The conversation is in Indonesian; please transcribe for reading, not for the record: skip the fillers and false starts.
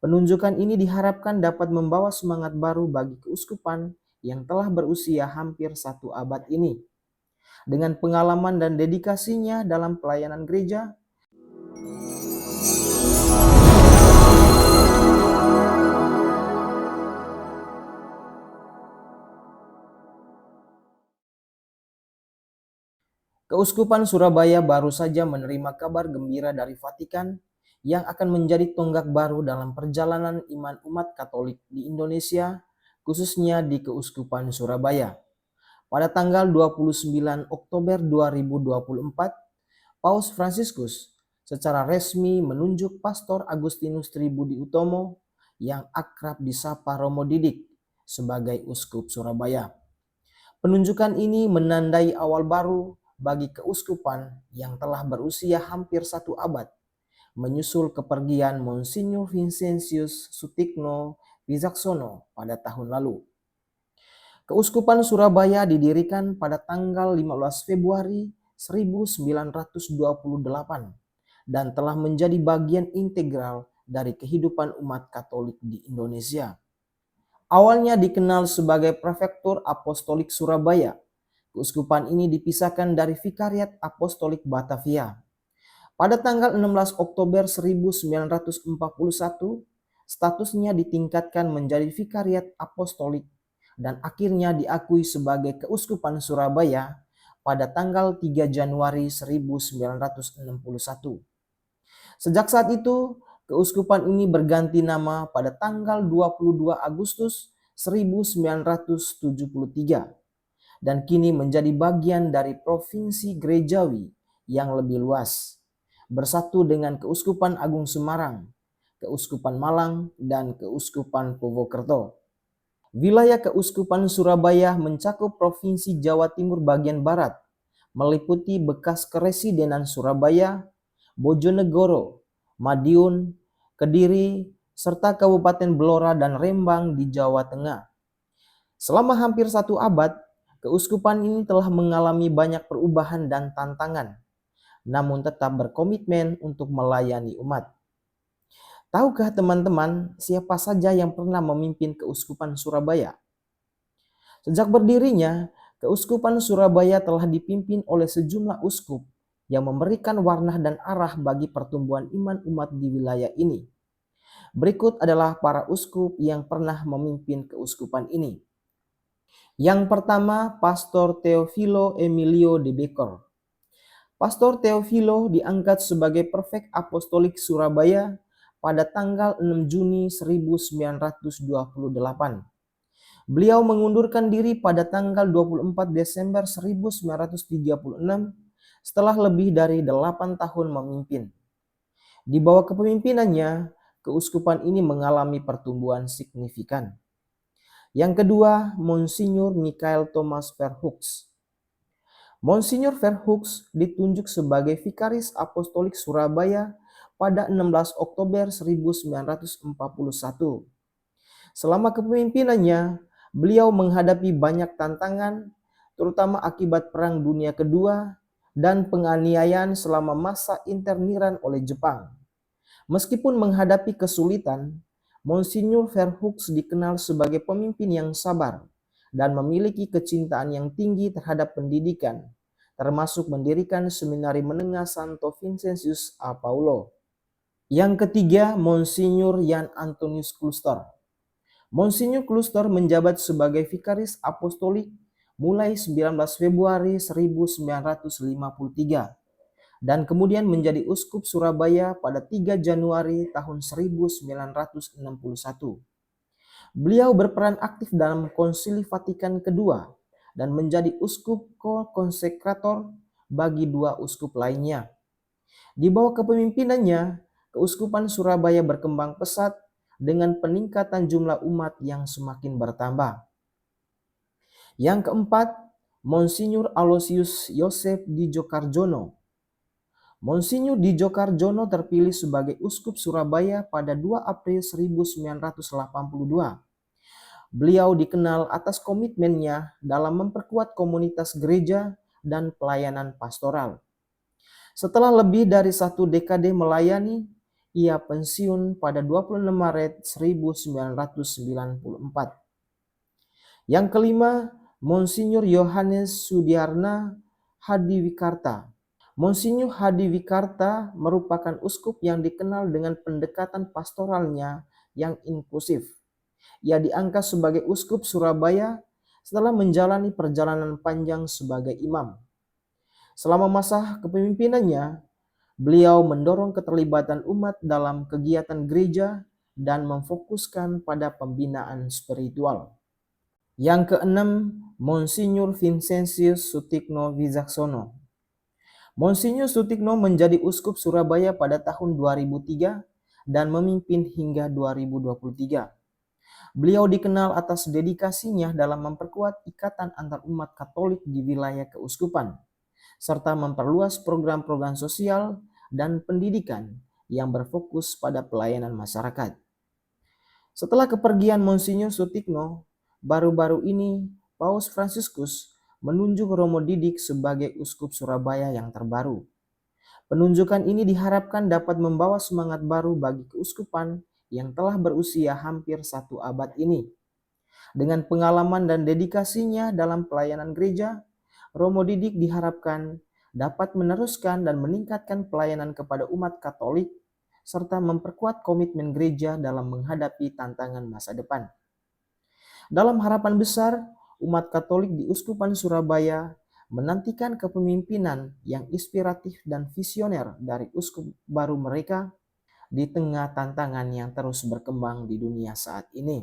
Penunjukan ini diharapkan dapat membawa semangat baru bagi keuskupan yang telah berusia hampir 1 abad ini. Dengan pengalaman dan dedikasinya dalam pelayanan gereja, Keuskupan Surabaya baru saja menerima kabar gembira dari Vatikan yang akan menjadi tonggak baru dalam perjalanan iman umat Katolik di Indonesia, khususnya di Keuskupan Surabaya. Pada tanggal 29 Oktober 2024, Paus Fransiskus secara resmi menunjuk Pastor Agustinus Tribudi Utomo yang akrab disapa Romo Didik sebagai Uskup Surabaya. Penunjukan ini menandai awal baru bagi keuskupan yang telah berusia hampir 1 abad, menyusul kepergian Monsignor Vincentius Sutikno Wicaksono pada tahun lalu. Keuskupan Surabaya didirikan pada tanggal 15 Februari 1928 dan telah menjadi bagian integral dari kehidupan umat Katolik di Indonesia. Awalnya dikenal sebagai Prefektur Apostolik Surabaya, keuskupan ini dipisahkan dari Vikariat Apostolik Batavia. Pada tanggal 16 Oktober 1941, statusnya ditingkatkan menjadi Vikariat Apostolik dan akhirnya diakui sebagai Keuskupan Surabaya pada tanggal 3 Januari 1961. Sejak saat itu, keuskupan ini berganti nama pada tanggal 22 Agustus 1973 dan kini menjadi bagian dari provinsi gerejawi yang lebih luas, bersatu dengan Keuskupan Agung Semarang, Keuskupan Malang, dan Keuskupan Purwokerto. Wilayah Keuskupan Surabaya mencakup Provinsi Jawa Timur bagian barat, meliputi bekas Keresidenan Surabaya, Bojonegoro, Madiun, Kediri, serta Kabupaten Blora dan Rembang di Jawa Tengah. Selama hampir 1 abad, keuskupan ini telah mengalami banyak perubahan dan tantangan, namun tetap berkomitmen untuk melayani umat. Tahukah teman-teman siapa saja yang pernah memimpin Keuskupan Surabaya? Sejak berdirinya, Keuskupan Surabaya telah dipimpin oleh sejumlah uskup yang memberikan warna dan arah bagi pertumbuhan iman umat di wilayah ini. Berikut adalah para uskup yang pernah memimpin keuskupan ini. Yang pertama, Pastor Teofilo Emilio de Becker. Pastor Teofilo diangkat sebagai Prefek Apostolik Surabaya pada tanggal 6 Juni 1928. Beliau mengundurkan diri pada tanggal 24 Desember 1936 setelah lebih dari 8 tahun memimpin. Di bawah kepemimpinannya, keuskupan ini mengalami pertumbuhan signifikan. Yang kedua, Monsignor Michael Thomas Verhoeks. Monsignor Verhoeks ditunjuk sebagai Vikaris Apostolik Surabaya pada 16 Oktober 1941. Selama kepemimpinannya, beliau menghadapi banyak tantangan, terutama akibat Perang Dunia Kedua dan penganiayaan selama masa interniran oleh Jepang. Meskipun menghadapi kesulitan, Monsignor Verhoeks dikenal sebagai pemimpin yang sabar dan memiliki kecintaan yang tinggi terhadap pendidikan, termasuk mendirikan seminari menengah Santo Vincentius a Paulo. Yang ketiga, Monsignor Jan Antonius Kluster. Monsignor Kluster menjabat sebagai Vikaris Apostolik mulai 19 Februari 1953 dan kemudian menjadi Uskup Surabaya pada 3 Januari tahun 1961. Beliau berperan aktif dalam Konsili Vatikan kedua dan menjadi uskup konsekrator bagi 2 uskup lainnya. Di bawah kepemimpinannya, Keuskupan Surabaya berkembang pesat dengan peningkatan jumlah umat yang semakin bertambah. Yang keempat, Monsignor Aloysius Yosef Djokarjono. Monsignor Djokarjono terpilih sebagai Uskup Surabaya pada 2 April 1982. Beliau dikenal atas komitmennya dalam memperkuat komunitas gereja dan pelayanan pastoral. Setelah lebih dari 1 dekade melayani, Ia pensiun pada 26 Maret 1994. Yang kelima, Monsinyur Yohanes Sudiarna Hadiwikarta. Monsinyur Hadiwikarta merupakan uskup yang dikenal dengan pendekatan pastoralnya yang inklusif. Ia diangkat sebagai uskup Surabaya setelah menjalani perjalanan panjang sebagai imam. Selama masa kepemimpinannya, beliau mendorong keterlibatan umat dalam kegiatan gereja dan memfokuskan pada pembinaan spiritual. Yang keenam, Monsinyur Vincentius Sutikno Wijaksono. Monsinyur Sutikno menjadi uskup Surabaya pada tahun 2003 dan memimpin hingga 2023. Beliau dikenal atas dedikasinya dalam memperkuat ikatan antar umat Katolik di wilayah keuskupan, serta memperluas program-program sosial dan pendidikan yang berfokus pada pelayanan masyarakat. Setelah kepergian Monsinyur Sutikno, baru-baru ini Paus Fransiskus menunjuk Romo Didik sebagai uskup Surabaya yang terbaru. Penunjukan ini diharapkan dapat membawa semangat baru bagi keuskupan yang telah berusia hampir 1 abad ini. Dengan pengalaman dan dedikasinya dalam pelayanan gereja, Romo Didik diharapkan dapat meneruskan dan meningkatkan pelayanan kepada umat Katolik serta memperkuat komitmen gereja dalam menghadapi tantangan masa depan. Dalam harapan besar, umat Katolik di Uskupan Surabaya menantikan kepemimpinan yang inspiratif dan visioner dari uskup baru mereka di tengah tantangan yang terus berkembang di dunia saat ini.